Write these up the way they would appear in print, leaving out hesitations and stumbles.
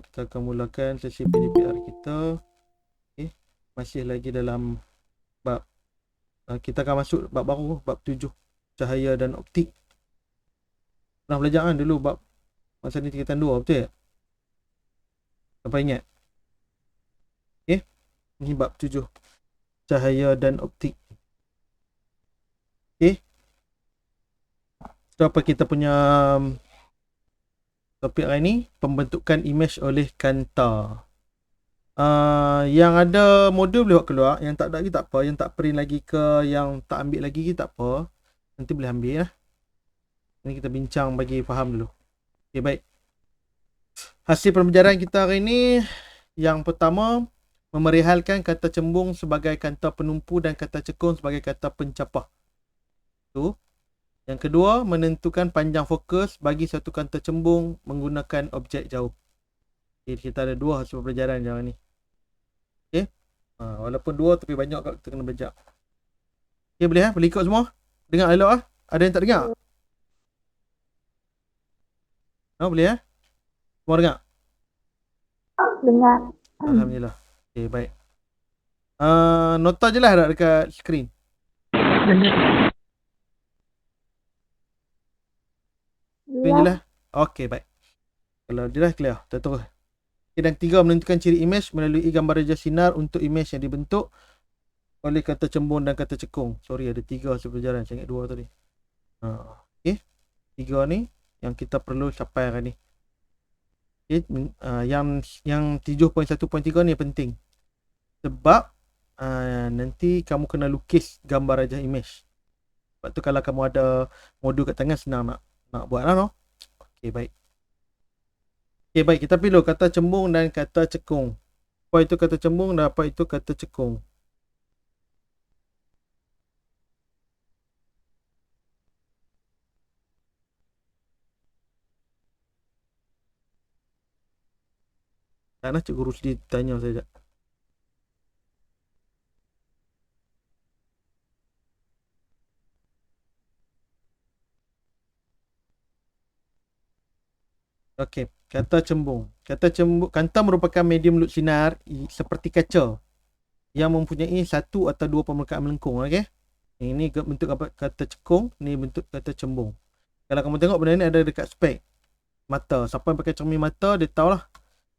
Kita akan mulakan sesi PDPR kita. Okay. Masih lagi dalam bab. Kita akan masuk bab baru, bab 7. Cahaya dan optik. Pernah belajar kan dulu bab masa ni tingkatan 2, betul tak? Apa ingat? Okay. Ini bab 7. Cahaya dan optik. Okay. So apa kita punya topik hari ni? Pembentukan imej oleh Kantar. Yang ada modul boleh buat keluar. Yang tak ada lagi tak apa. Yang tak print lagi ke, yang tak ambil lagi tak apa. Nanti boleh ambil lah. Ini kita bincang bagi faham dulu. Okay, baik. Hasil pembelajaran kita hari ni, yang pertama, memerihalkan kata cembung sebagai kata penumpu dan kata cekung sebagai kata pencapah. Tu. Yang kedua, menentukan panjang fokus bagi satu kata cembung menggunakan objek jauh. Okay, kita ada 2 hasil pembelajaran hari ni. Okay. Walaupun 2 tapi banyak kat kita kena belajar. Okay, boleh boleh ikut semua? Dengar elok lah. Ada yang tak dengar? Boleh Semua dengar? Dengar. Alhamdulillah. Okay, baik. Nota je lah dekat skrin. Skrin je lah. Okay, baik. Kalau dia dah clear, kita terus. Okay, dan 3, menentukan ciri imej melalui gambar rejah sinar untuk imej yang dibentuk oleh kata cembung dan kata cekung. Sorry, ada 3 hasil pelajaran. Saya ingat 2 tadi. Okay. 3 ni yang kita perlu capai hari ni. Okay. Yang 7.1.3 ni penting. Sebab nanti kamu kena lukis gambar rajah imej. Sebab tu kalau kamu ada modul kat tangan, senang nak buat lah, no? Okay, baik. Okay, baik. Kita pilih kata cembung dan kata cekung. Apa itu kata cembung dan apa itu kata cekung? Tak nak Cikgu Rusdi tanya saya. Okey, kata cembung. Kata cembung, kanta merupakan medium lut sinar seperti kaca yang mempunyai 1 atau 2 permukaan melengkung. Okey. Ini bentuk kata cekung, ni bentuk kata cembung. Kalau kamu tengok benda ni ada dekat spek mata. Siapa yang pakai cermin mata dia tahulah.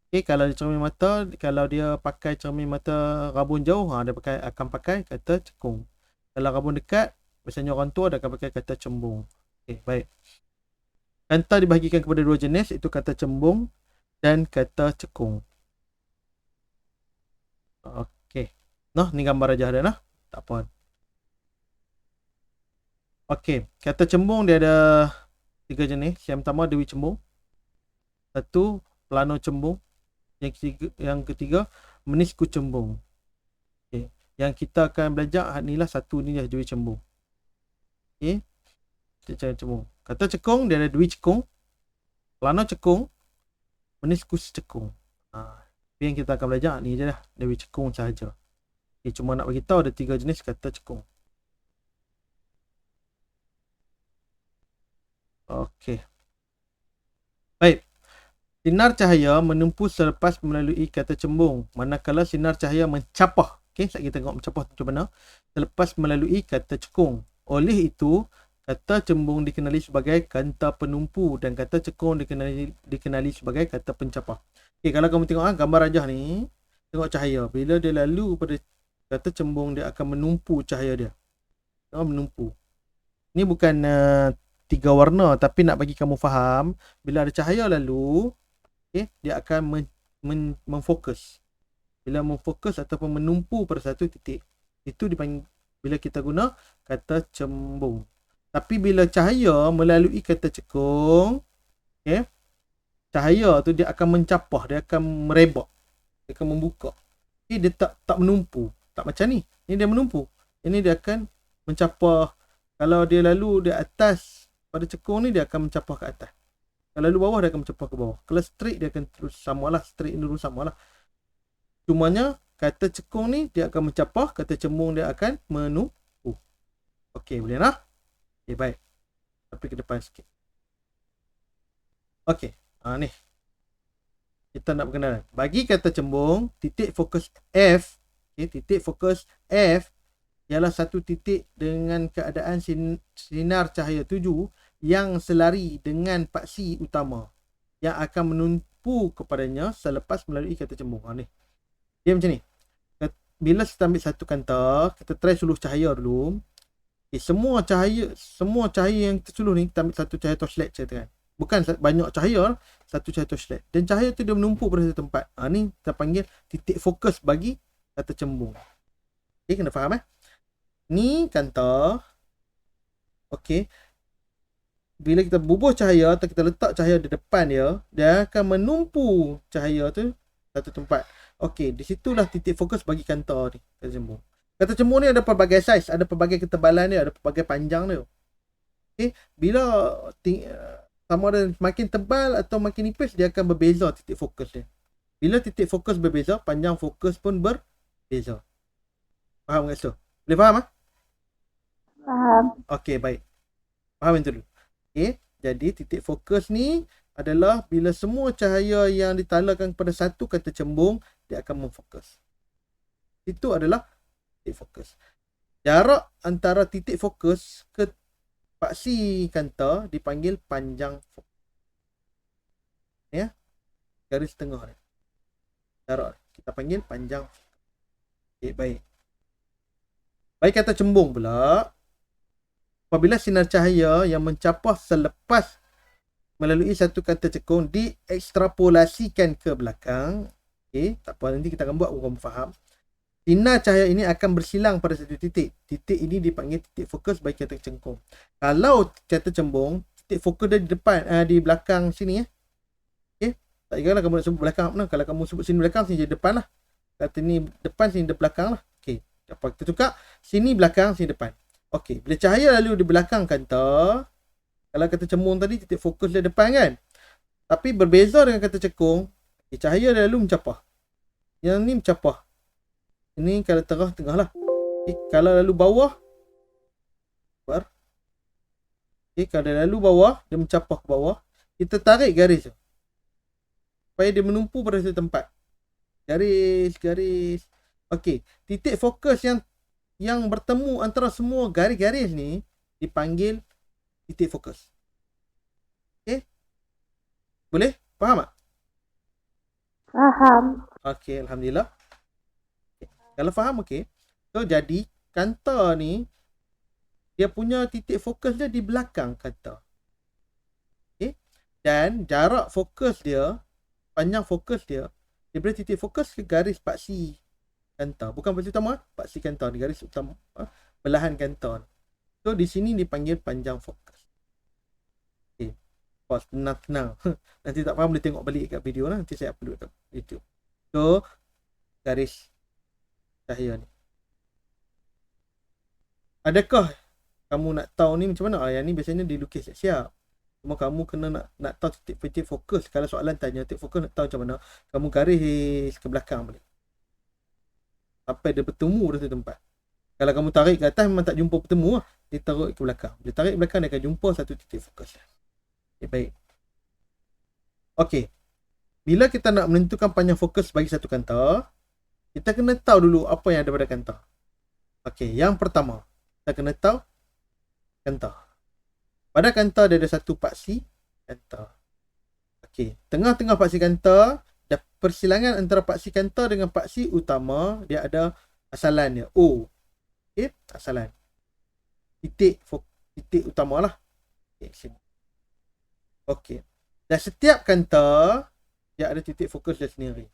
Okey, kalau dia cermin mata, kalau dia pakai cermin mata rabun jauh, dia akan pakai kata cekung. Kalau rabun dekat, biasanya orang tua dia akan pakai kata cembung. Okey, baik. Kata dibahagikan kepada 2 jenis, iaitu kata cembung dan kata cekung. Okey. Noh, ni gambar aja ada nah. Tak apa. Okey, kata cembung dia ada 3 jenis. Yang pertama dewi cembung. 1 plano cembung. Yang ketiga menisku cembung. Okey. Yang kita akan belajar ni lah, 1 ni lah dewi cembung. Okey. Cara cembung. Kata cekung dia ada dewi cekung, plano cekung, menisku cekung. Yang kita akan belajar ni je lah, dewi cekung sahaja. Okay, cuma nak bagi tahu ada 3 jenis kata cekung. Okey. Baik. Sinar cahaya menumpu selepas melalui kata cembung, manakala sinar cahaya mencapah. Okey, sekejap kita tengok mencapah macam mana. Selepas melalui kata cekung. Oleh itu, kata cembung dikenali sebagai kata penumpu dan kata cekung dikenali sebagai kata pencapah. Okey, kalau kamu tengok gambar rajah ni, tengok cahaya. Bila dia lalu pada kata cembung, dia akan menumpu cahaya dia. Menumpu. Ini bukan 3 warna, tapi nak bagi kamu faham, bila ada cahaya lalu, okay, dia akan memfokus. Bila memfokus ataupun menumpu pada satu titik, itu dipanggil, bila kita guna kata cembung. Tapi bila cahaya melalui kata cekung, okay, cahaya tu dia akan mencapah, dia akan merebak, dia akan membuka. Okay, dia tak menumpu. Tak macam ni. Ini dia menumpu. Ini dia akan mencapah. Kalau dia lalu di atas pada cekung ni, dia akan mencapah ke atas. Kalau lalu bawah, dia akan mencapah ke bawah. Kalau straight, dia akan terus samalah. Straight ni terus samalah. Cumanya kata cekung ni dia akan mencapah, kata cembung dia akan menumpu. Okey, boleh lah? Okey, baik. Tapi ke depan sikit. Okey, ni. Kita nak berkenalan. Bagi kata cembung, titik fokus F, titik fokus F ialah satu titik dengan keadaan sinar cahaya tuju yang selari dengan paksi utama yang akan menumpu kepadanya selepas melalui kata cembung. Ni. Dia macam ni. Bila kita ambil satu kanta, kita try suluh cahaya dulu. Semua cahaya yang tersuluh ni, kita ambil satu cahaya torchlight kan. Bukan banyak cahaya, satu cahaya torchlight. Dan cahaya tu dia menumpuk pada satu tempat. Ni kita panggil titik fokus bagi kata cembung. Kena faham Ni kanta. Bila kita bubuh cahaya atau kita letak cahaya di depan dia akan menumpu cahaya tu satu tempat. Di situlah titik fokus bagi kanta ni, kata cembung. Kata cembung ni ada pelbagai saiz, ada pelbagai ketebalan dia, ada pelbagai panjang dia. Bila sama ada makin tebal atau makin nipis, dia akan berbeza titik fokus dia. Bila titik fokus berbeza, panjang fokus pun berbeza. Faham tak so? Boleh faham Faham. Baik. Faham itu dulu. Jadi titik fokus ni adalah bila semua cahaya yang ditalakan kepada satu kata cembung, dia akan memfokus. Itu adalah titik fokus. Jarak antara titik fokus ke paksi kanta dipanggil panjang fokus. Garis tengah ni. Jarak kita panggil panjang fokus. Baik. Baik kata cembung pula, apabila sinar cahaya yang mencapah selepas melalui satu kata cekung diekstrapolasikan ke belakang, tak apa, nanti kita akan buat orang faham. Sinar cahaya ini akan bersilang pada satu titik. Titik ini dipanggil titik fokus bagi kata cekung. Kalau kata cembung, titik fokus dia di depan, di belakang sini tak kira lah kamu nak sebut belakang mana. Kalau kamu sebut sini belakang, sini jadi depan lah. Kata ni depan, sini belakang lah. Apa kita tukar? Sini belakang, sini depan. Bila cahaya lalu di belakang kanta, kalau kata cembung tadi titik fokus dia depan kan. Tapi berbeza dengan kata cekung, cahaya dia lalu mencapah. Yang ni mencapah. Ini kalau tengah lah. Kalau lalu bawah, kalau lalu bawah, dia mencapah ke bawah. Kita tarik garis tu, supaya dia menumpu pada satu tempat. Garis. Titik fokus yang bertemu antara semua garis-garis ni dipanggil titik fokus. Boleh? Faham tak? Faham. Alhamdulillah. Kalau faham, so jadi kanta ni dia punya titik fokus dia di belakang kanta. Dan jarak fokus dia, panjang fokus dia daripada titik fokus ke garis paksi kanta. Bukan paksi utama, paksi kanta ni, garis utama, belahan kanta. So di sini dipanggil panjang fokus. Tenang. Nanti tak faham boleh tengok balik kat video lah. Nanti saya upload kat YouTube. So garis cahaya ni. Adakah kamu nak tahu ni macam mana? Yang ni biasanya dilukis siap-siap. Cuma kamu kena nak tahu titik fokus. Kalau soalan tanya titik fokus nak tahu macam mana, kamu garis ke belakang balik sampai dia bertemu di satu tempat. Kalau kamu tarik ke atas memang tak jumpa bertemu lah. Dia tarik ke belakang. Dia tarik ke belakang, dia akan jumpa satu titik fokus. Baik. Bila kita nak menentukan panjang fokus bagi satu kanta, kita kena tahu dulu apa yang ada pada kanta. Yang pertama, kita kena tahu kanta. Pada kanta dia ada satu paksi kanta. Tengah-tengah paksi kanta, persilangan antara paksi kanta dengan paksi utama, dia ada asalan dia, O. Asalan. Titik utama lah. Sini. Dan setiap kanta dia ada titik fokus dia sendiri.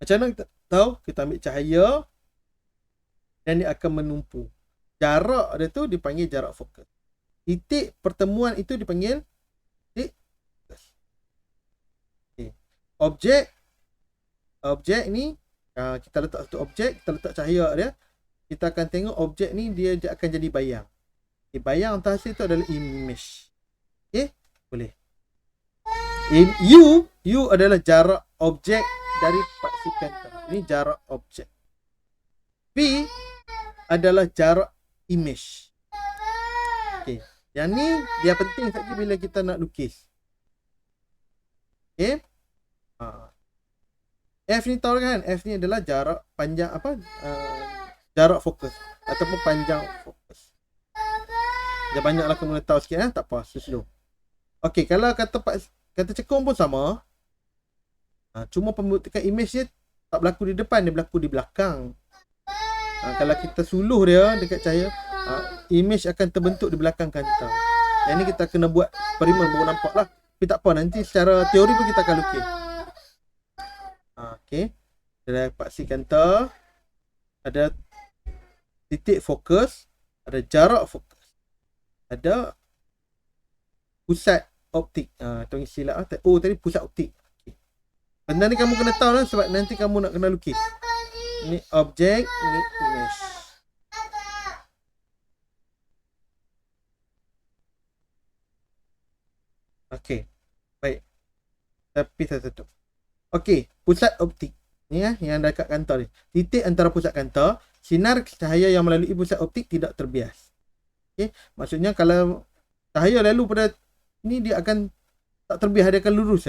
Macam mana kita tahu? Kita ambil cahaya dan dia akan menumpu. Jarak dia tu dipanggil jarak fokus. Titik pertemuan itu dipanggil titik fokus. Objek ni, kita letak satu objek, kita letak cahaya dia, kita akan tengok objek ni dia akan jadi bayang. Bayang atas itu adalah image. Boleh. U adalah jarak objek dari paksi kanta. Ini jarak objek. V adalah jarak image. Yang ni dia penting saja bila kita nak lukis. F ni tahu kan? F ni adalah jarak panjang jarak fokus ataupun panjang fokus. Dia banyaklah kena tahu sikit tak apa, slow. Okey, kalau kata cekung pun sama. Cuma pembentukan image dia tak berlaku di depan, dia berlaku di belakang. Kalau kita suluh dia dekat cahaya, image akan terbentuk di belakang kanta. Yang ni kita kena buat eksperimen baru nampak lah. Tapi tak apa, nanti secara teori pun kita akan lukis. Okey. Ada paksi kanta, ada titik fokus, ada jarak fokus, ada pusat optik. Tolong istilah tadi pusat optik. Okay. Benda ni kamu kena tahu lah, sebab nanti kamu nak kena lukis. Ni objek, ni image. Okey. Baik. Tapi satu-satu. Okey, pusat optik. Ni yang dekat kanta ni. Titik antara pusat kanta, sinar cahaya yang melalui pusat optik tidak terbias. Okey, maksudnya kalau cahaya lalu pada ni, dia akan tak terbias, dia akan lurus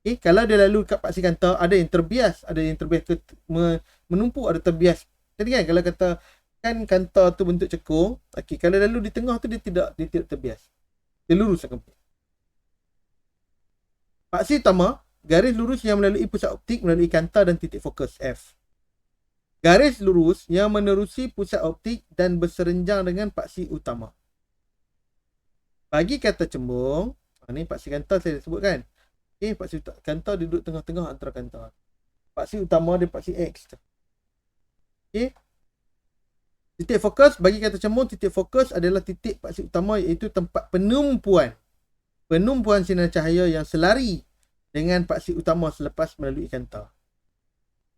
Okey, kalau dia lalu kat paksi kanta, ada yang terbias menumpuk, ada terbias. Jadi kan kalau kata kan kanta tu bentuk cekung, okey, kalau lalu di tengah tu dia tidak terbias. Dia lurus akan. Paksi utama, garis lurus yang melalui pusat optik melalui kanta dan titik fokus F. Garis lurus yang menerusi pusat optik dan berserenjang dengan paksi utama. Bagi kata cembung, ni paksi kanta saya sebut kan. Okey, paksi kanta duduk tengah-tengah antara kanta. Paksi utama dia paksi X. Okey. Titik fokus, bagi kata cembung, titik fokus adalah titik paksi utama, iaitu tempat penumpuan sinar cahaya yang selari dengan paksi utama selepas melalui kanta.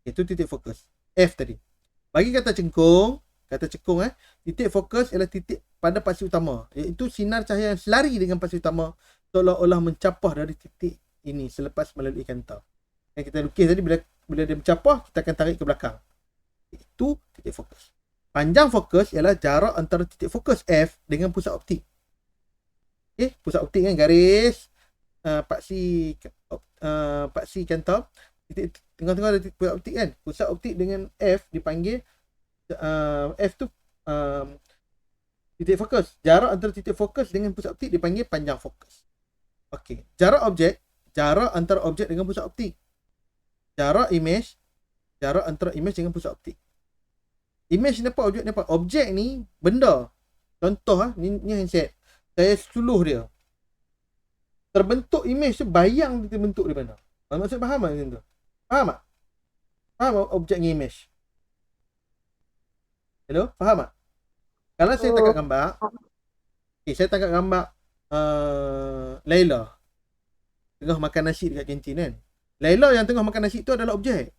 Itu titik fokus. F tadi. Bagi kata cekung, titik fokus ialah titik pada paksi utama, iaitu sinar cahaya yang selari dengan paksi utama seolah-olah mencapah dari titik ini selepas melalui kanta. Yang kita lukis tadi, bila dia mencapah, kita akan tarik ke belakang. Itu titik fokus. Panjang fokus ialah jarak antara titik fokus F dengan pusat optik. Okey, pusat optik kan garis paksi kanta, titik tengah-tengah ada pusat optik kan. Pusat optik dengan F dipanggil F tu titik fokus. Jarak antara titik fokus dengan pusat optik dipanggil panjang fokus. Okey, jarak antara objek dengan pusat optik. Jarak antara image dengan pusat optik. Image ni apa, objek ni apa? Objek ni benda. Contoh ni handset. Saya suluh dia. Terbentuk image tu, bayang dia terbentuk di mana. Maksud faham tak macam tu? Faham tak? Faham objek ni image? Hello? Faham tak? Kalau saya tangkap gambar, saya tangkap gambar Laila tengah makan nasi dekat kantin kan. Laila yang tengah makan nasi tu adalah objek.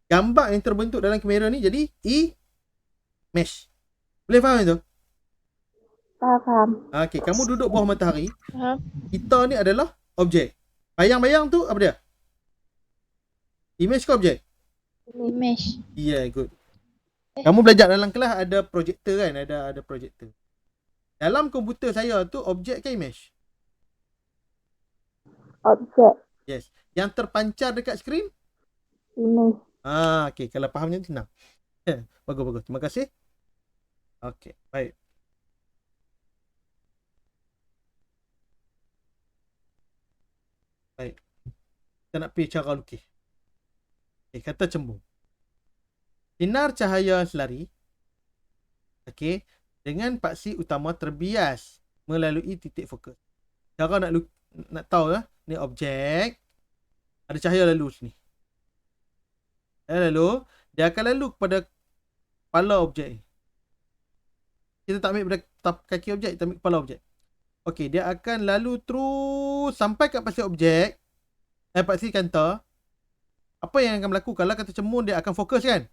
Gambar yang terbentuk dalam kamera ni jadi image. Boleh faham itu? Faham. Okey, kamu duduk bawah matahari. Faham. Kita ni adalah objek. Bayang-bayang tu apa dia? Image ke objek? Image. Yeah, good. Kamu belajar dalam kelas ada projector kan? Ada projector. Dalam komputer saya tu objek ke image? Objek. Yes. Yang terpancar dekat skrin? Image. Okey, kalau faham macam tu senang. Bagus. Terima kasih. Okey, baik. Baik. Kita nak pergi cara lukis. Kata cembung. Sinar cahaya selari, dengan paksi utama terbias melalui titik fokus. Cara nak tahu ni objek, ada cahaya lalu sini. Dia akan lalu kepada kepala objek ni. Kita tak ambil pada kaki objek, kita ambil kepala objek. Okey, dia akan lalu terus sampai kat paksi objek, paksi kanta. Apa yang akan berlaku kalau kata cembung, dia akan fokus kan?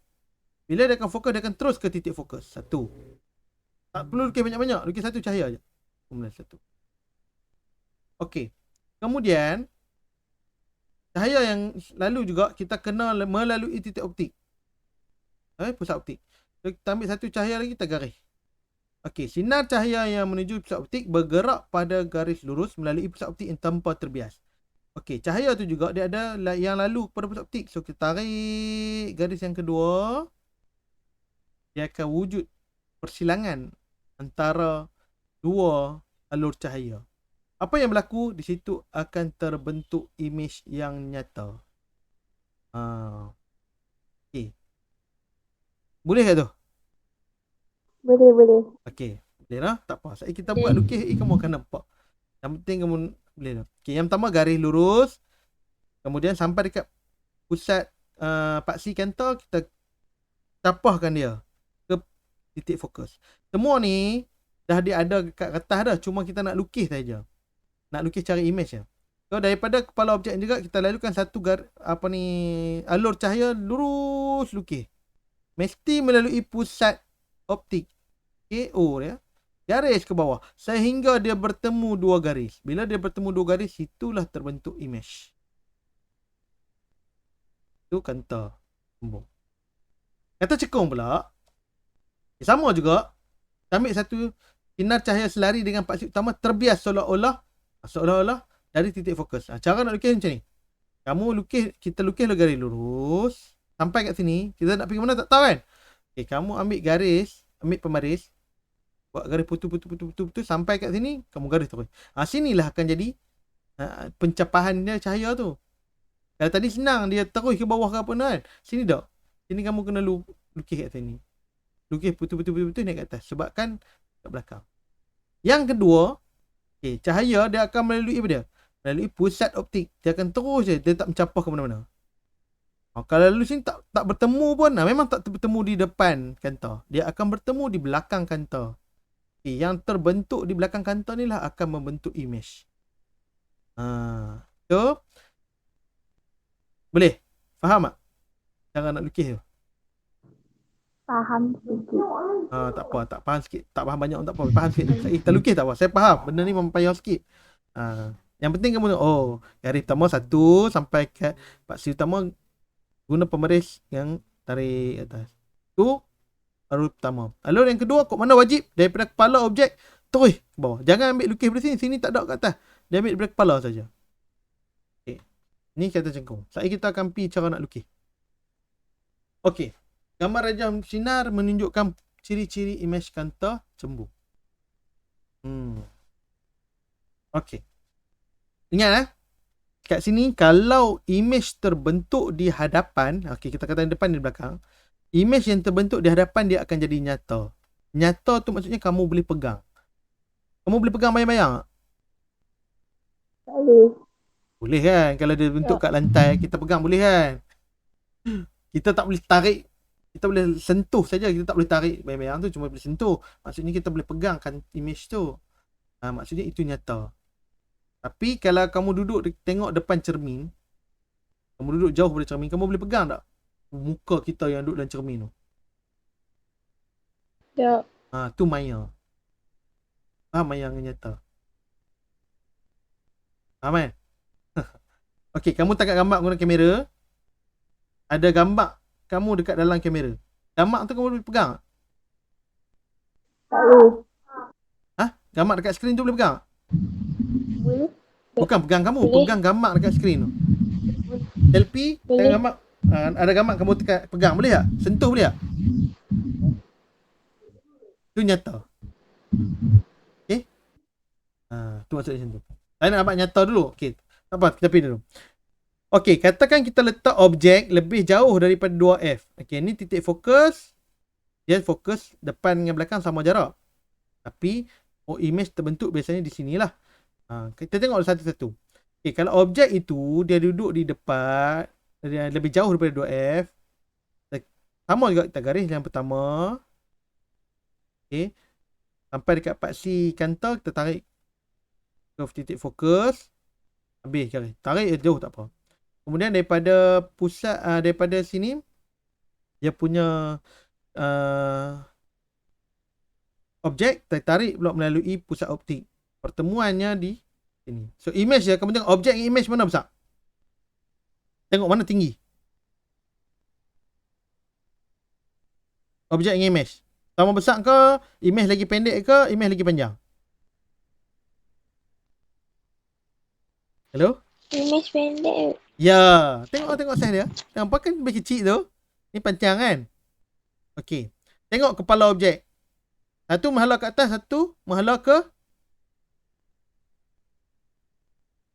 Bila dia akan fokus, dia akan terus ke titik fokus. Satu. Tak perlu lukis banyak-banyak. Lukis satu cahaya je. Kemudian satu. Okey. Kemudian, cahaya yang lalu juga kita kena melalui titik optik. Pusat optik. So, kita ambil satu cahaya lagi, kita garis. Okey. Sinar cahaya yang menuju pusat optik bergerak pada garis lurus melalui pusat optik yang tanpa terbias. Okey, cahaya tu juga dia ada yang lalu pada pusat optik. So kita tarik garis yang kedua, dia akan wujud persilangan antara dua alur cahaya. Apa yang berlaku di situ akan terbentuk imej yang nyata. Okey. Boleh tak tu? Boleh. Okey. Boleh lah, tak apa. Saya kita buat lukis kamu akan nampak. Yang penting kamu boleh lah. Okey, yang pertama garis lurus. Kemudian sampai dekat pusat paksi kantor, kita capahkan dia ke titik fokus. Semua ni dah dia ada kat kertas dah, cuma kita nak lukis saja. Nak lukis cari imej je. So daripada kepala objek juga kita lalukan satu alur cahaya lurus lukis. Mesti melalui pusat optik KO dia. Garis ke bawah sehingga dia bertemu dua garis. Bila dia bertemu dua garis, itulah terbentuk imej. Itu kanta cembung. Kata cekung pula, sama juga. Kita ambil satu sinar cahaya selari dengan paksi utama terbias seolah-olah dari titik fokus. Cara nak lukis macam ni. Kita lukis garis lurus. Sampai kat sini, kita nak pergi mana tak tahu kan? Okay, kamu ambil pembaris. Buat garis putus sampai kat sini, kamu garis terus. Sinilah akan jadi pencapahan dia cahaya tu. Kalau tadi senang, dia terus ke bawah ke apa kan? Sini tak. Sini kamu kena lukis kat sini. Lukis putus naik kat atas. Sebabkan kat belakang. Yang kedua, cahaya dia akan melalui apa dia? Melalui pusat optik. Dia akan terus je. Dia tak mencapah ke mana-mana. Kalau lalu sini tak bertemu pun, memang tak bertemu di depan kantor. Dia akan bertemu di belakang kantor. Yang terbentuk di belakang kantor ni lah akan membentuk imej. So, boleh? Faham tak? Cara nak lukis tu? Faham sikit. Tak apa, tak faham sikit. Tak faham banyak, tak apa. Faham sikit. Kita lukis tak apa. Saya faham. Benda ni memang payah sikit. Yang penting kamu garis pertama satu sampai ke paksi utama, guna pembaris yang tarik atas. Tu alur pertama. Alur yang kedua, kat mana wajib daripada kepala objek terus ke bawah. Jangan ambil lukis dari sini. Sini tak ada kat atas. Dia ambil daripada kepala saja. Okey. Ni kata cengkung. Sekarang kita akan pergi cara nak lukis. Okey. Gambar rajah sinar menunjukkan ciri-ciri imej kanta cembung. Okey. Ingat kat sini, kalau imej terbentuk di hadapan, kita kata di depan, di belakang, imej yang terbentuk di hadapan dia akan jadi nyata. Nyata tu maksudnya kamu boleh pegang. Kamu boleh pegang bayang-bayang tak? Boleh kan? Kalau dia bentuk kat lantai, kita pegang boleh kan? Kita tak boleh tarik. Kita boleh sentuh saja. Kita tak boleh tarik bayang-bayang tu, cuma boleh sentuh. Maksudnya kita boleh pegangkan imej tu. Maksudnya itu nyata. Tapi kalau kamu duduk tengok depan cermin, kamu duduk jauh dari cermin, kamu boleh pegang tak muka kita yang duduk dalam cermin tu? Tak. Tu maya. Maya yang nyata. Faham kan? Okey, kamu tangkap gambar guna kamera. Ada gambar kamu dekat dalam kamera. Gambar tu kamu boleh pegang tak? Tak boleh. Gambar dekat skrin tu boleh pegang tak? Boleh. Bukan pegang kamu, pegang gambar dekat skrin tu. Selfie, tengok gambar. Ada gambar kamu pegang, boleh tak? Sentuh boleh tak? Tu nyata. Okey? Tu maksudnya macam tu. Saya nak nampak nyata dulu. Okey. Tak apa, kita pergi dulu. Okey, katakan kita letak objek lebih jauh daripada 2F. Okey, ni titik fokus. Dia fokus depan dengan belakang sama jarak. Tapi imej terbentuk biasanya di sinilah. Kita tengok satu-satu. Okey, kalau objek itu dia duduk di depan, dia lebih jauh daripada 2F. Sama juga kita garis yang pertama. Okey. Sampai dekat paksi kantor, kita tarik ke titik fokus. Habis garis. Tarik jauh tak apa. Kemudian daripada pusat, daripada sini, dia punya objek tertarik pula melalui pusat optik. Pertemuannya di sini. So imej dia, kamu tengok objek dengan imej mana besar? Tengok mana tinggi? Objek dengan imej. Sama besar ke? Imej lagi pendek ke? Imej lagi panjang? Hello? Image pendek. Ya, tengok saiz dia. Nampak kan lebih kecil tu? Ni panjang kan? Okey. Tengok kepala objek. Satu menghala ke atas, satu menghala ke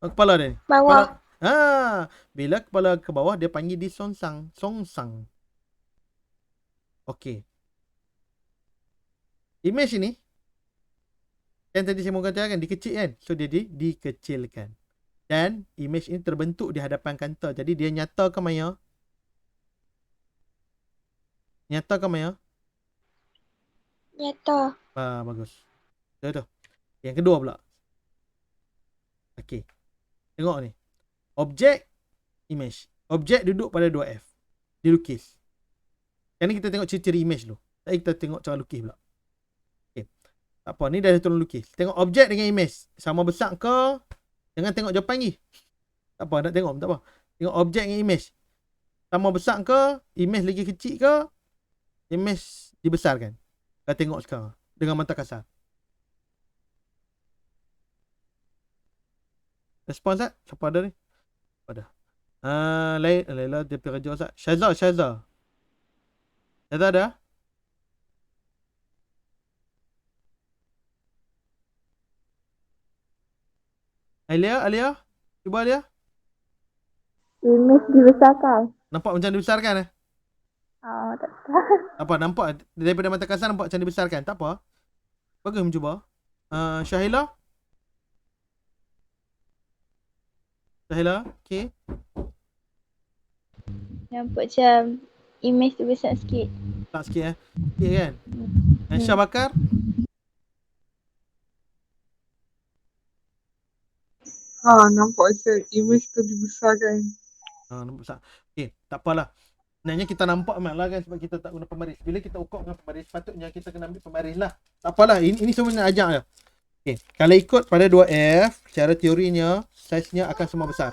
kepala dia ni. Bawah. Bila kepala ke bawah dia panggil disongsang. Songsang. Okey. Image ini yang tadi saya mau katakan dikecil kan? So dia dikecilkan. Dan image ini terbentuk di hadapan kanta. Jadi dia nyata ke Maya? Nyata ke Maya? Nyata. Bagus. Betul. Yang kedua pula. Okey. Tengok ni. Objek, image. Objek duduk pada 2F. Dilukis. Sekarang ni kita tengok ciri-ciri image dulu. Tadi kita tengok cara lukis pula. Okey. Tak apa, ni dah tolong lukis. Tengok objek dengan image. Sama besar ke? Jangan tengok jawapan lagi. Tak apa, nak tengok tak apa. Tengok objek dengan image. Sama besar ke? Image lagi kecil ke? Image dibesarkan. Kita tengok sekarang. Dengan mata kasar. Respons tak? Siapa ada ni? Siapa ada? Laila dia pergi kerja Ustaz. Syazah ada? Alia? Cuba Alia. Image dibesarkan. Nampak macam dibesarkan Tak tahu. Apa nampak daripada mata kasar nampak macam dibesarkan? Tak apa. Bagus mencuba. Syahila? Okey. Nampak macam image tu besar sikit. Tak sikit Okey kan? Syah Bakar? Nampak macam image tu dibesarkan. Nampak besar. Okey, tak apalah. Sebenarnya kita nampak memanglah kan sebab kita tak guna pembaris. Bila kita ukur dengan pembaris, sepatutnya kita kena ambil pembaris lah. Tak apalah, ini semua nak ajak je. Okey, kalau ikut pada 2F, secara teorinya, saiznya akan semua besar.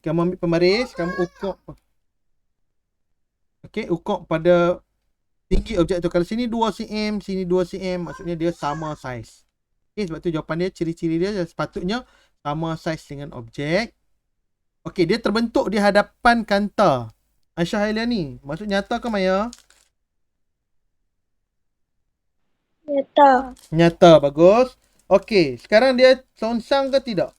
Kamu ambil pembaris, kamu ukur. Okey, ukur pada tinggi objek tu. Kalau sini 2 cm, sini 2 cm, maksudnya dia sama saiz. Okey, sebab tu jawapan dia, ciri-ciri dia sepatutnya sama saiz dengan objek. Okey, dia terbentuk di hadapan kanta. Aisyah Hailiani, maksud nyata ke Maya? Nyata, bagus. Okey, sekarang dia songsang ke tidak?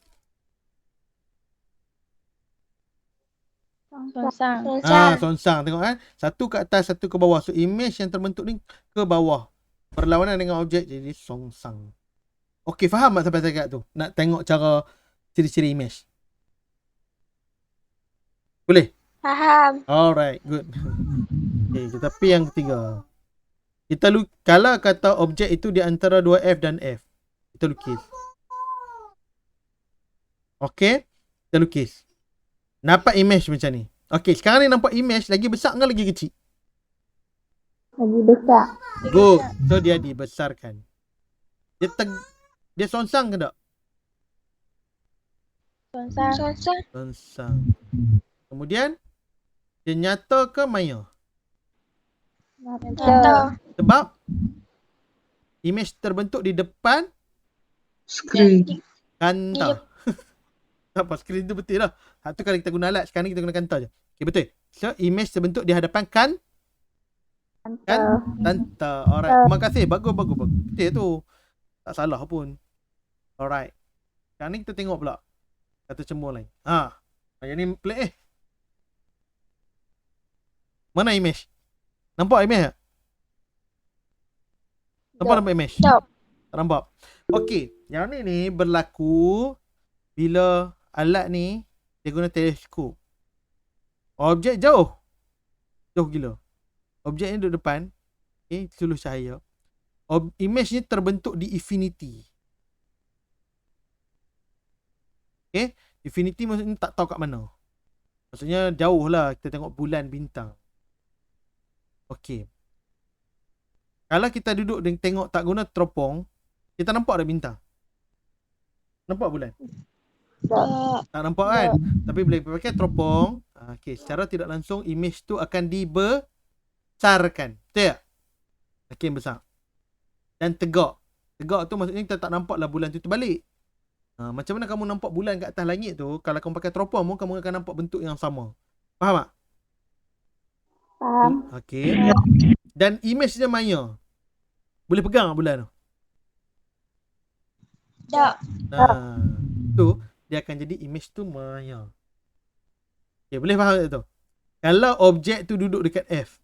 Songsang. Tengok kan? Satu ke atas, satu ke bawah. So, image yang terbentuk ni ke bawah. Berlawanan dengan objek, jadi songsang. Okey, faham tak sampai dekat tu? Nak tengok cara ciri-ciri image? Boleh? Faham. Alright, good. Okay, kita pergi yang ketiga. Kalau kata objek itu di antara 2F dan F, kita lukis. Okay, kita lukis. Nampak image macam ni. Okay, sekarang ni nampak image lagi besar ke lagi kecil? Lagi besar. Good. So, dia dibesarkan. Dia songsang ke tak? Songsang. Kemudian, dia nyata ke Maya? Nyata. Sebab image terbentuk di depan Screen. kanta. Apa skrin tu betul lah. Satu kali kita guna alat, sekarang ni kita guna kanta je. Okay, betul. So, image terbentuk di hadapan kanta. Alright. Terima kasih. Bagus. Betul tu. Tak salah pun. Alright. Sekarang ni kita tengok pula kata cembung lain. Yang ni pelik Mana image? Nampak image tak? Nampak image? Tak nampak. Okey, yang ni berlaku bila alat ni dia guna teleskop. Objek jauh gila. Objek ni duduk depan. Okey, suluh cahaya. Image ni terbentuk di infinity. Okey, infinity maksudnya tak tahu kat mana. Maksudnya jauh lah kita tengok bulan bintang. Okey. Kalau kita duduk dan tengok tak guna teropong, kita nampak ada bintang. Nampak bulan? Tak nampak kan? Tapi bila pakai teropong, okey, secara tidak langsung image tu akan dibesarkan. Betul tak? Makin besar. Dan tegak. Tegak tu maksudnya kita tak nampak lah bulan tu terbalik. Macam mana kamu nampak bulan kat atas langit tu, kalau kamu pakai teropong pun kamu akan nampak bentuk yang sama. Faham tak? Faham. Okey. Dan image dia maya. Boleh pegang tak bulan tu? Tak. Tu dia akan jadi image tu maya. Okey, boleh faham tak tu? Kalau objek tu duduk dekat F,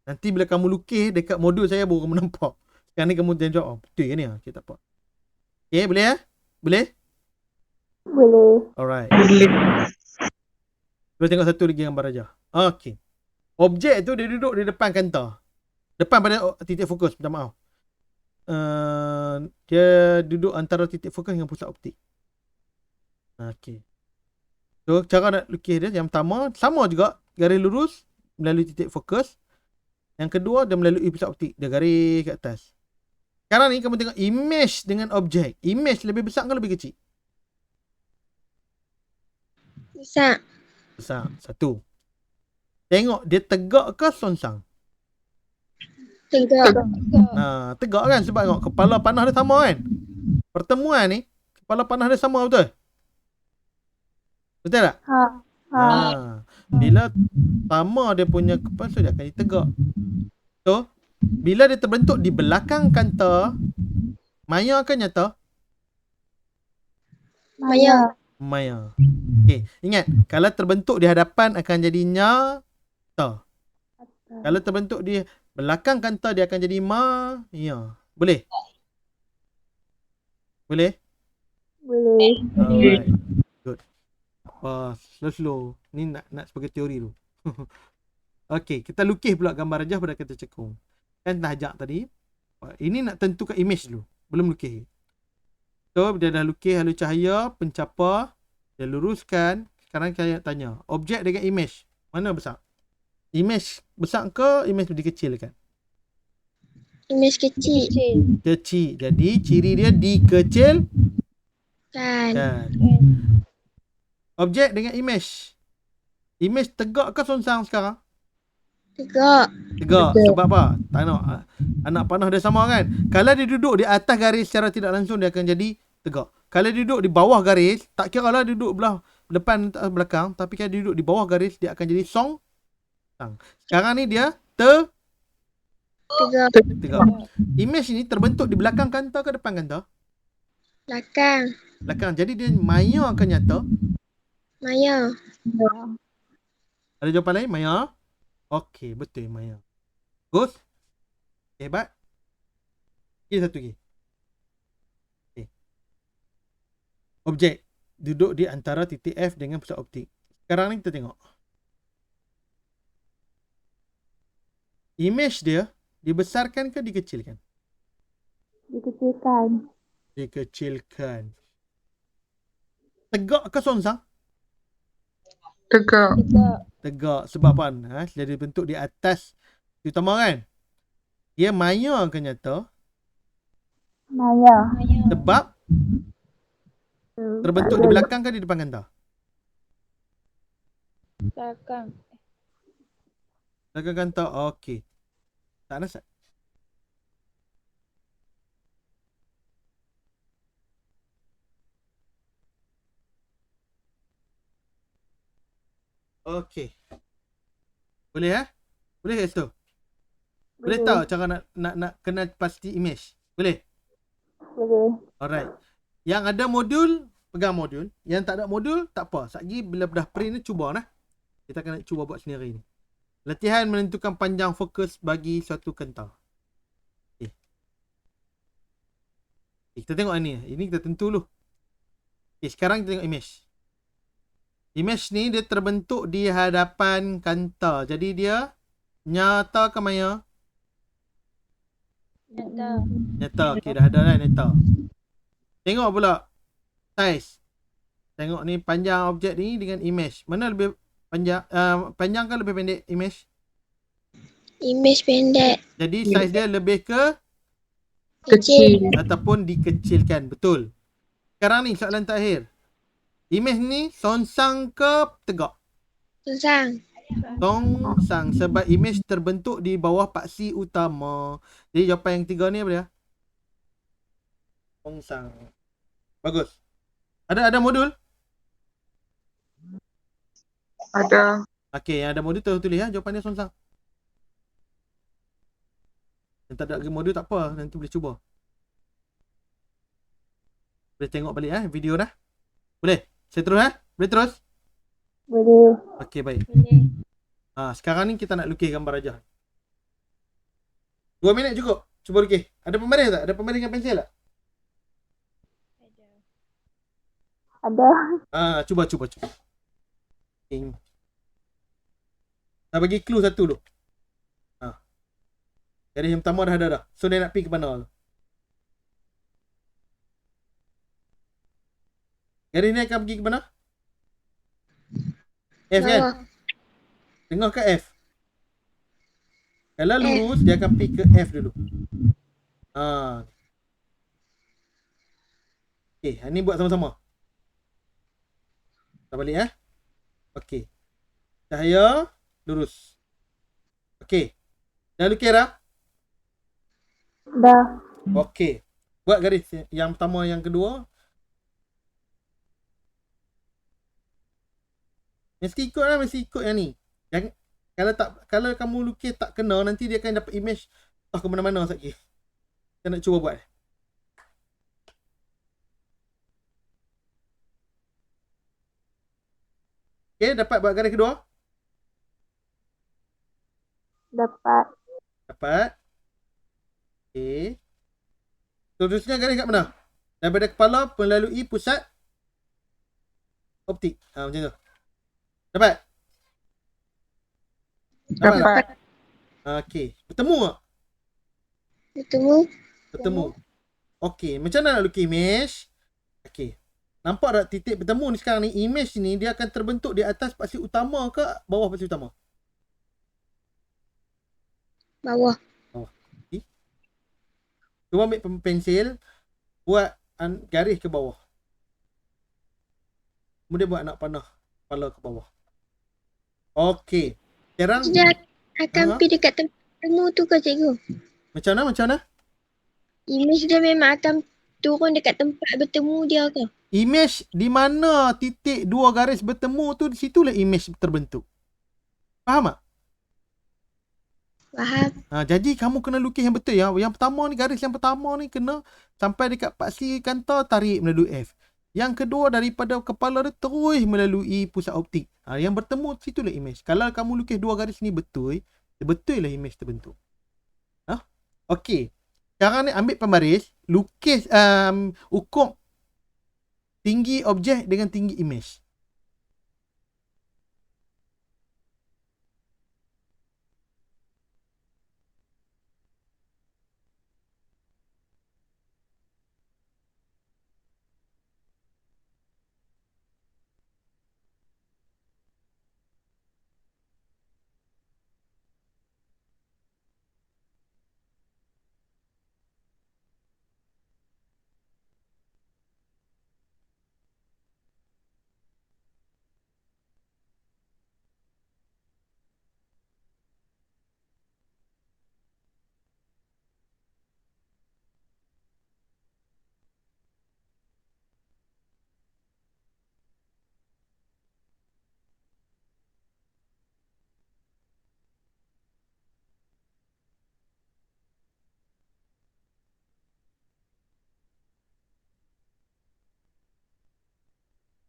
nanti bila kamu lukis dekat modul saya baru kamu nampak. Sekarang ni kamu jangan jawab, betul ke ni? Okey, tak apa. Okey, boleh ya? Boleh? Boleh. Alright. Boleh. Kita tengok satu lagi gambar aja. Okey. Objek tu dia duduk di depan kaunter. Depan pada titik fokus, minta maaf. Dia duduk antara titik fokus dengan pusat optik. Okey. So, cara nak lukis dia yang pertama, sama juga garis lurus melalui titik fokus. Yang kedua, dia melalui pusat optik. Dia garis kat atas. Sekarang ni kamu tengok image dengan objek. Image lebih besar ke lebih kecil? Besar. Besar. Satu. Tengok dia tegak ke sonsang? Tegak. Tegak kan, sebab tengok kepala panah dia sama kan. Pertemuan ni kepala panah dia sama, betul? Betul tak? Bila sama dia punya kepala, so dia akan jadi tegak. So bila dia terbentuk di belakang kaunter, maya ke nyata? Maya. Maya. Okey, ingat kalau terbentuk di hadapan akan jadi nyata. Kalau terbentuk di belakang kaunter dia akan jadi maya. Boleh? Boleh? Boleh. Alright. Good. Slow-slow. Ni nak sebagai teori tu. Okey, kita lukis pula gambar rajah pada kata cekung. Kan dah ajak tadi. Ini nak tentukan image dulu. Belum lukis. So, dia dah lukis halu cahaya, pencapa. Dia luruskan. Sekarang saya tanya. Objek dengan image. Mana besar? Image besar ke image dikecilkan? Image kecil. Kecil. Jadi, ciri dia dikecilkan. Kan. Objek dengan image. Image tegak ke sonsang sekarang? Tegak. Tegak. Sebab apa? Tak nak. Anak panah dia sama kan? Kalau dia duduk di atas garis secara tidak langsung, dia akan jadi tegak. Kalau dia duduk di bawah garis, tak kira lah duduk belah depan atau belakang, tapi kalau dia duduk di bawah garis, dia akan jadi song. Sekarang ni dia tegak. Image ni terbentuk di belakang kaunter ke depan kaunter? Belakang. Jadi dia maya ke nyata? Maya. Ada jawapan lain? Maya? Okey, betul maya. Good. Hebat. Ini satu lagi. Okay. Objek duduk di antara titik F dengan pusat optik. Sekarang ni kita tengok. Image dia dibesarkan ke dikecilkan? Dikecilkan. Tegak ke sonsang? Tegak. Tegak. Sebab apa? Dia dibentuk di atas utama kan? Dia maya ke nyata? Maya. Sebab terbentuk di belakang ke di depan kaunter? Belakang. Belakang kaunter. Okey. Tak nasab. Okey. Boleh Boleh ke situ? Boleh tahu cara nak kenal pasti image? Boleh? Boleh. Alright. Yang ada modul, pegang modul. Yang tak ada modul, tak apa. Sekejap bila dah print ni, cuba lah. Kita akan cuba buat sendiri ni. Latihan menentukan panjang fokus bagi suatu kaunter. Okay. Kita tengok ni. Ini kita tentu dulu. Okay, sekarang kita tengok image. Image ni dia terbentuk di hadapan kaunter. Jadi dia nyata ke maya? Nyata. Okey, dah ada dah nyata. Tengok pula size. Tengok ni panjang objek ni dengan image. Mana lebih panjang? Panjang ke lebih pendek image? Image pendek. Jadi size dia lebih ke Kecil. ataupun dikecilkan. Betul. Sekarang ni soalan terakhir. Image ni sonsang ke tegak? Sonsang. Sebab image terbentuk di bawah paksi utama. Jadi jawapan yang ketiga ni apa dia? Sonsang. Bagus. Ada modul? Ada. Okey, yang ada modul tu tulis jawapan dia Song Sang. Yang tak ada modul tak apa, nanti boleh cuba. Boleh tengok balik video dah. Boleh? Saya terus Boleh terus? Boleh. Okey, baik. Boleh. Sekarang ni kita nak lukis gambar raja. 2 minit cukup. Cuba lukis. Ada pembaris tak? Ada pembaris dengan pensel tak? Ada. Cuba. Dah bagi clue satu dulu. Garis yang pertama dah ada. So dia nak pergi ke mana? Garis ni akan pergi ke mana? F kan? Bawah. Tengah ke F? Kalau lurus dia akan pergi ke F dulu. Okay, ni buat sama-sama. Kita balik Okey. Cahaya lurus. Okey. Dah lukis dah? Dah. Okey. Buat garis yang pertama, yang kedua. Mesti ikut yang ni. Yang kalau kamu lukis tak kena, nanti dia akan dapat image ke mana-mana sekali. Kita nak cuba buat. Okey, dapat buat garis kedua? Dapat. Okey. Terusnya garis kat mana? Daripada kepala melalui pusat optik. Macam tu. Dapat? Dapat. Okey. Bertemu tak? Bertemu. Okey. Macam mana nak lukis image? Okey. Nampak tak titik bertemu ni sekarang ni? Image ni dia akan terbentuk di atas paksi utama ke bawah paksi utama? Bawah. Okay. Cuba ambil pensil. Buat garis ke bawah. Kemudian buat anak panah kepala ke bawah. Okey. Sekarang Dia akan pergi dekat tempat bertemu tu ke cikgu? Macam mana? Image dia memang akan turun dekat tempat bertemu dia ke? Image di mana titik dua garis bertemu tu, di situlah image terbentuk. Faham tak? Faham. Jadi kamu kena lukis yang betul ya. Yang pertama ni, garis yang pertama ni kena sampai dekat paksi kanta, tarik melalui F. Yang kedua daripada kepala dia terus melalui pusat optik. Yang bertemu situlah image. Kalau kamu lukis dua garis ni betul lah image terbentuk. Okey. Sekarang ni ambil pembaris, lukis ukur tinggi objek dengan tinggi image.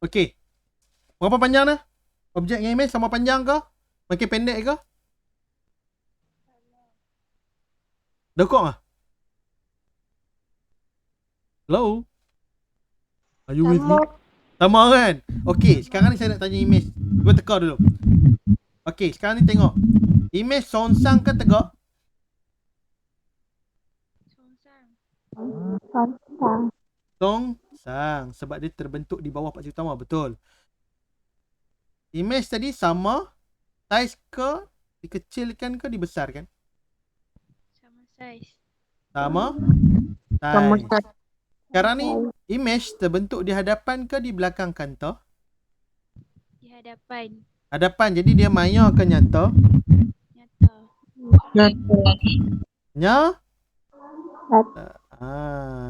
Okey. Berapa panjang dah? Objek dengan image sama panjang ke? Makin pendek ke? Dekok ah? Hello? Are you with me? Sama kan? Okey, sekarang ni saya nak tanya image. Cuba teka dulu. Okey, sekarang ni tengok. Image songsang ke tegak? Songsang. Sebab dia terbentuk di bawah paksi utama. Betul. Image tadi sama saiz ke? Dikecilkan ke dibesarkan? Sama saiz. Sama Sama saiz. Sekarang ni image terbentuk di hadapan ke di belakang kanta? Di hadapan. Hadapan. Jadi dia maya ke nyata? Nyata. Nyata.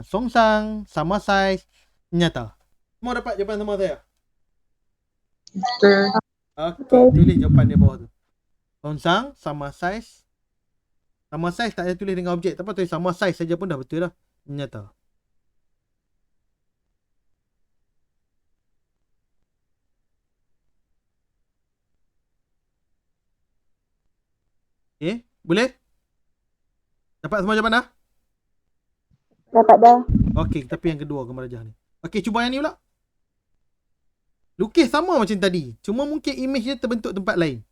Songsang sama saiz nyata. Semua dapat jawapan sama saya? Betul. Okey, tulis jawapan dia bawah tu. Longsang sama saiz. Sama saiz tak payah tulis dengan objek. Tak apa, tulis sama saiz saja pun dah betul lah. Nyata. Okay, boleh? Dapat semua jawapan dah? Dapat dah. Okey, tapi yang kedua gambar rajah ni. Okey, cuba yang ni pula. Lukis sama macam tadi. Cuma mungkin image dia terbentuk tempat lain.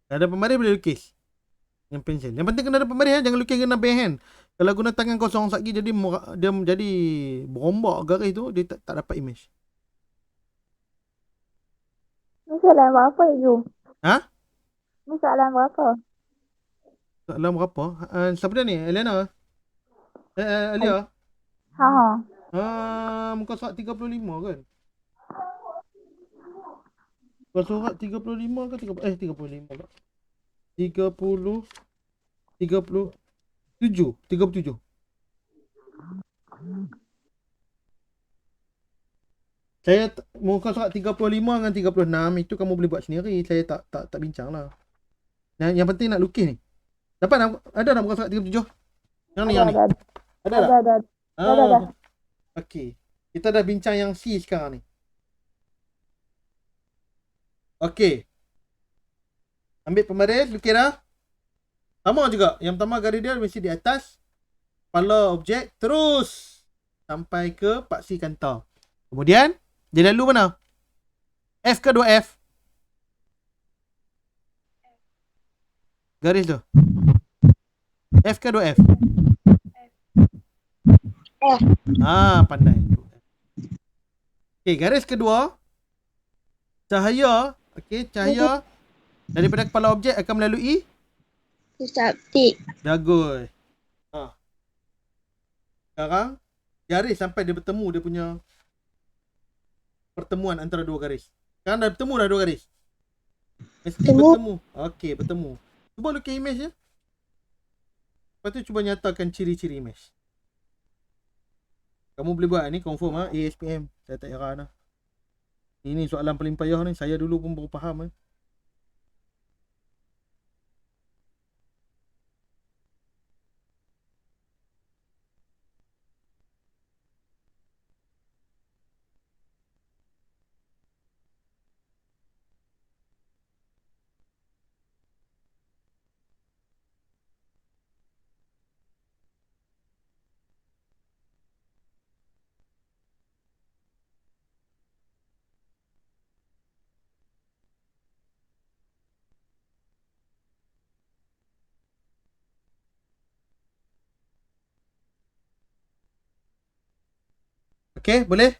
Ada pembaris boleh lukis. Yang pensel. Yang penting kena ada pembaris, jangan lukis kena bare hand. Kalau guna tangan kosong satgi jadi dia menjadi berombak garis tu, dia tak dapat image. Masalah berapa Ju? Ha? Masalah berapa? Soalan berapa? Siapa dia ni? Elena? Alia? Ha. Muka surat 35 kan? Muka surat 35 ke 30? 35 tak? 30 37. Saya muka surat 35 dengan 36 itu kamu boleh buat sendiri. Saya tak bincang lah. Yang penting nak lukis ni. Dapat ada nak muka surat 37? Yang ni. Ada tak? Ada. Okey. Kita dah bincang yang C sekarang ni. Okey. Ambil pembaris, lukis dah. Sama juga. Yang pertama garis dia mesti di atas kepala objek terus sampai ke paksi kanta. Kemudian dia lalu mana? F ke 2F? Garis tu. F ke 2F? F. Pandai. Okey, garis kedua. Cahaya. Okey, cahaya daripada kepala objek akan melalui Pusat tik. dagus. Sekarang garis sampai dia bertemu dia punya pertemuan antara dua garis. Sekarang dah bertemu dah dua garis. Mesti bertemu. Okey, bertemu. Cuba lukis image je. Lepas tu cuba nyatakan ciri-ciri image. Kamu boleh buat ni confirm ASPM. Saya tak heran lah. Ini soalan paling payah ni. Saya dulu pun baru faham . Okey, boleh?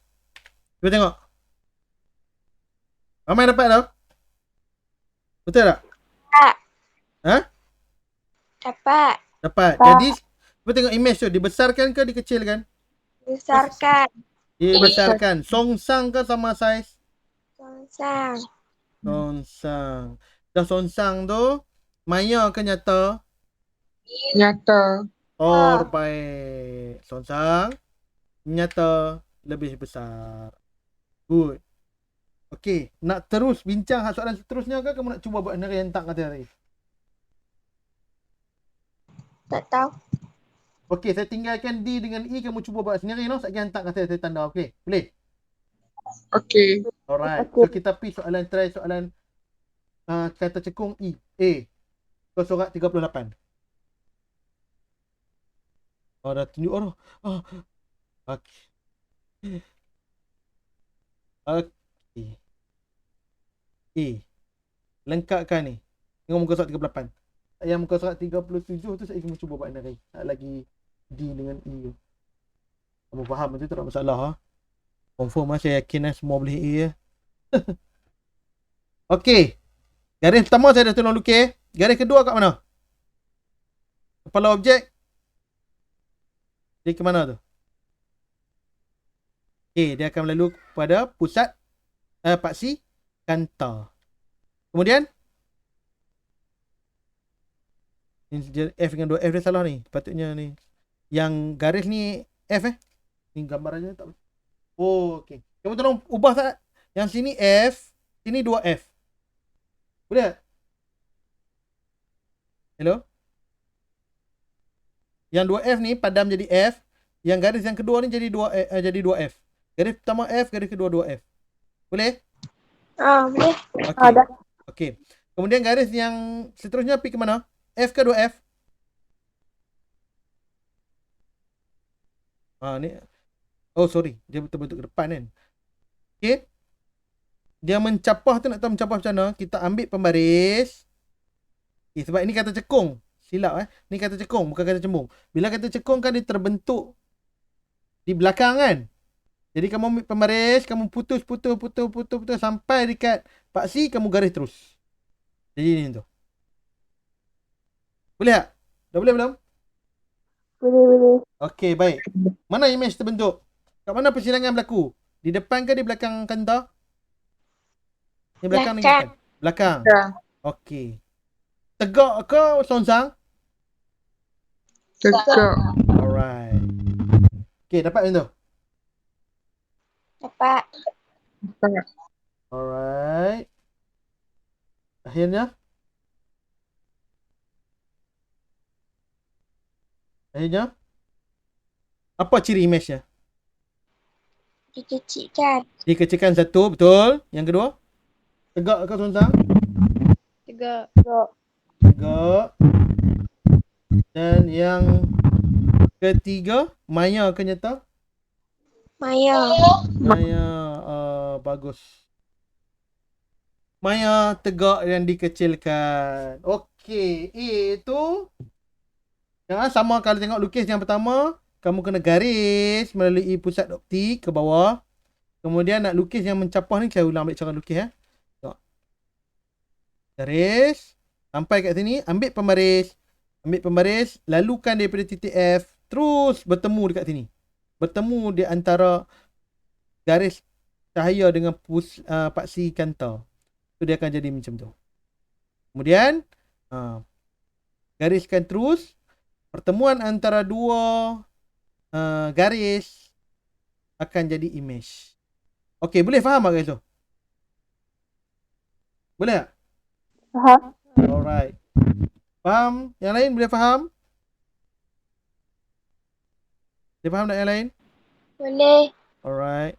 Cuba tengok. Ramai dapat tau? Betul tak? Tak. Ha? Dapat. Dapat. Jadi, cuba tengok image tu. Dibesarkan ke dikecilkan? Besarkan. Dibesarkan. Songsang ke sama saiz? Songsang. Songsang. Dah songsang tu, maya ke nyata? Nyata. Baik. Songsang. Nyata lebih besar. Good. Okey, nak terus bincang soalan seterusnya ke kamu nak cuba buat sendiri hentak kata hari? Tak tahu. Okey, saya tinggalkan D dengan E, kamu cuba buat sendiri noh. Sekejap hentak kata saya tanda. Okey, boleh? Okey. Alright. So kita pergi try soalan kata cekung E. A. Muka surat 38. Dah tunjuk orang. Okey. Okey. A. Lengkapkan ni. Tengok muka surat 38. Yang muka surat 37 tu saya akan cuba buat sendiri. Tak lagi D dengan E tu. Kamu faham tu tak ada masalah . Confirm saya yakin semua boleh A ya. Okey. Garis pertama saya dah tolong lukis. Garis kedua kat mana? Kepala objek. Dia ke mana tu? Okey, dia akan lalu pada pusat paksi kanta. Kemudian ni F dengan 2F dia salah ni. Patutnya ni. Yang garis ni F Ni gambar aja tak. Oh, okey. Kamu tolong ubah tak? Yang sini F, sini 2F. Boleh tak? Hello? Yang 2F ni padam jadi F. Yang garis yang kedua ni jadi 2F. Garis pertama F, garis kedua 2F. Boleh? Boleh. Okey. dah. Okey. Kemudian garis yang seterusnya pergi ke mana? F ke 2F? Ni. Oh, sorry. Dia betul-betul ke depan kan. Okey. Dia mencapah tu, nak tahu mencapah macam mana? Kita ambil pembaris. Sebab ini kata cekung. Silap Ni kata cekung, bukan kata cembung. Bila kata cekung kan dia terbentuk di belakang kan. Jadi kamu ambil pembaris, kamu putus sampai dekat paksi, kamu garis terus. Jadi ni tu. Boleh tak? Dah boleh belum? Boleh. Okey, baik. Mana image terbentuk? Kat mana persilangan berlaku? Di depan ke di belakang kanta? Di belakang ni Belakang. kan? Belakang. Ya. Okey. Tegak ke songsang? Tegak. Alright. Okey, dapat macam tu? Dapat. Dapat. Alright. Akhirnya? Apa ciri image-nya? Dikecilkan. Dikecilkan satu, betul. Yang kedua? Tegak ke songsang? Tegak. Tegak. Dan yang ketiga, maya ke nyata? Maya. Maya, bagus. Maya tegak dan dikecilkan. Okey, itu sama kalau tengok lukis yang pertama, kamu kena garis melalui pusat optik ke bawah. Kemudian nak lukis yang mencapah ni, saya ulang ambil cara lukis Tengok. Garis sampai kat sini, ambil pembaris, lalukan daripada titik F terus bertemu dekat sini. Bertemu di antara garis cahaya dengan paksi kanta. So dia akan jadi macam tu. Kemudian gariskan terus. Pertemuan antara dua garis akan jadi image. Okey, boleh faham tak guys tu? Boleh tak? Faham. Alright. Faham? Yang lain boleh faham? Boleh faham tak yang lain? Boleh. Alright.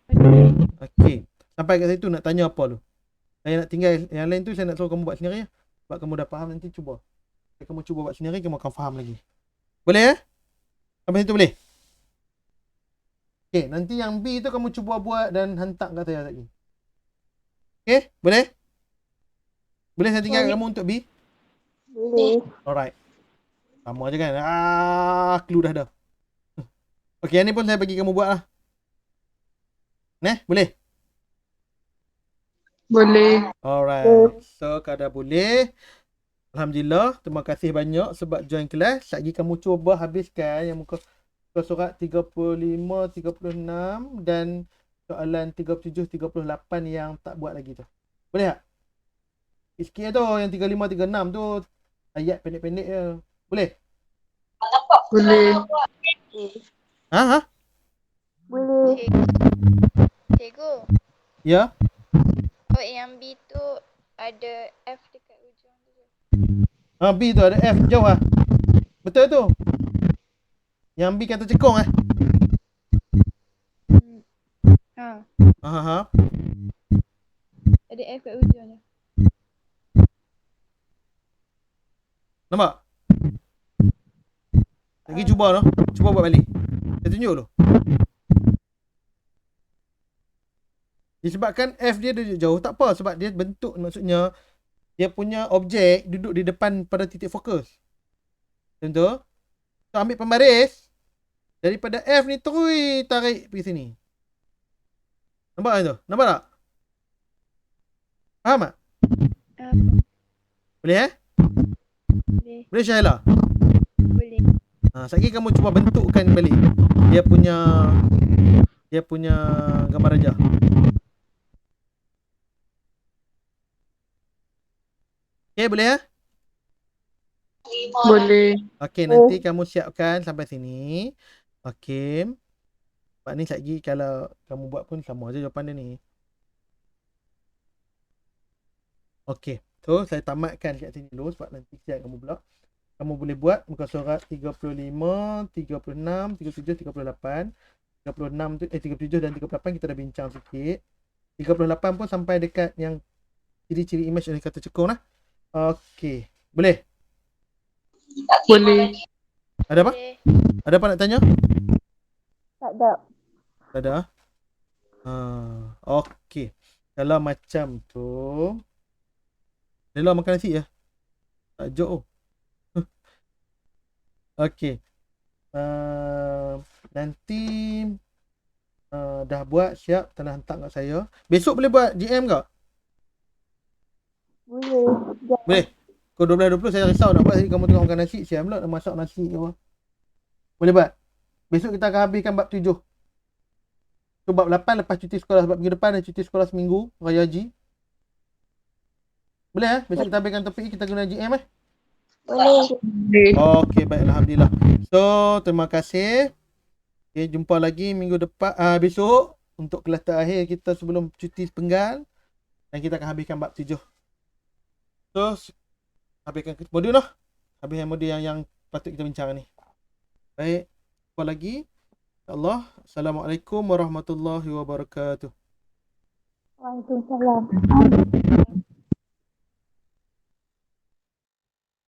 Okey. Sampai kat situ nak tanya apa tu? Saya nak tinggal yang lain tu, saya nak suruh kamu buat sendiri Sebab kamu dah faham, nanti cuba. Kalau kamu cuba buat sendiri, kamu akan faham lagi. Boleh Sampai situ boleh? Okey, nanti yang B tu kamu cuba buat dan hantar kat saya lagi. Okey, boleh? Boleh saya tinggal kamu untuk B? Boleh. Alright. Sama je kan? Clue dah. Okey, yang ni pun saya bagi kamu buat lah. Boleh? Boleh. Alright. So, kalau dah boleh, Alhamdulillah. Terima kasih banyak sebab join kelas. Lagi kamu cuba habiskan yang muka surat 35, 36 dan soalan 37, 38 yang tak buat lagi tu. Boleh tak? Sikit tu, yang 35, 36 tu ayat pendek-pendek je. Boleh? Boleh. Boleh. Cikgu, Ya? yang B tu ada F dekat ujung tu. B tu ada F jauh lah. Betul tu? Yang B kata cekung Ada F kat ujung je. Nampak? Lagi cuba tu. Cuba buat balik. Saya tunjuk tu. Disebabkan F dia jauh, tak apa. Sebab dia bentuk, maksudnya dia punya objek duduk di depan pada titik fokus. Contoh. So, ambil pembaris. Daripada F ni terus tarik pergi sini. Nampak tu? Nampak tak? Faham tak? Boleh Boleh. Boleh Syahila? Boleh. Sekali kamu cuba bentukkan balik dia punya gambar raja. Okay, boleh ya? Boleh. Okey, nanti kamu siapkan sampai sini. Okey. Sebab ni sekejap lagi kalau kamu buat pun sama je jawapan dia ni. Okey. So, saya tamatkan kat sini dulu sebab nanti siap kamu pula. Kamu boleh buat muka surat 35, 36, 37, 38. 36 tu 37 dan 38 kita dah bincang sikit. 38 pun sampai dekat yang ciri-ciri image yang kata cekung lah. Okey. Boleh? Boleh. Ada apa? Boleh. Ada apa nak tanya? Tak ada. Tak ada? Okey. Kalau macam tu, Lela makan nasi ya? Tak jok oh. Okey. Nanti dah buat siap, tanda hantar kat saya. Besok boleh buat GM ke? Boleh. Boleh. Pukul 12.20 saya risau nak buat kamu tengok makan nasi, siap pula nak masak nasi ke apa. Boleh buat. Besok kita akan habiskan bab 7. So bab 8 lepas cuti sekolah, sebab minggu depan ada cuti sekolah seminggu, Raya Haji. Boleh besok kita habiskan topik kita guna GM Boleh. Boleh. Okey, baik, alhamdulillah. So, terima kasih. Okay, jumpa lagi minggu depan, besok untuk kelas terakhir kita sebelum cuti sepenggal, dan kita akan habiskan bab 7. So, habiskan modul lah. Habiskan modul yang patut kita bincang ni. Baik, jumpa lagi. Allah. Assalamualaikum warahmatullahi wabarakatuh. Waalaikumsalam.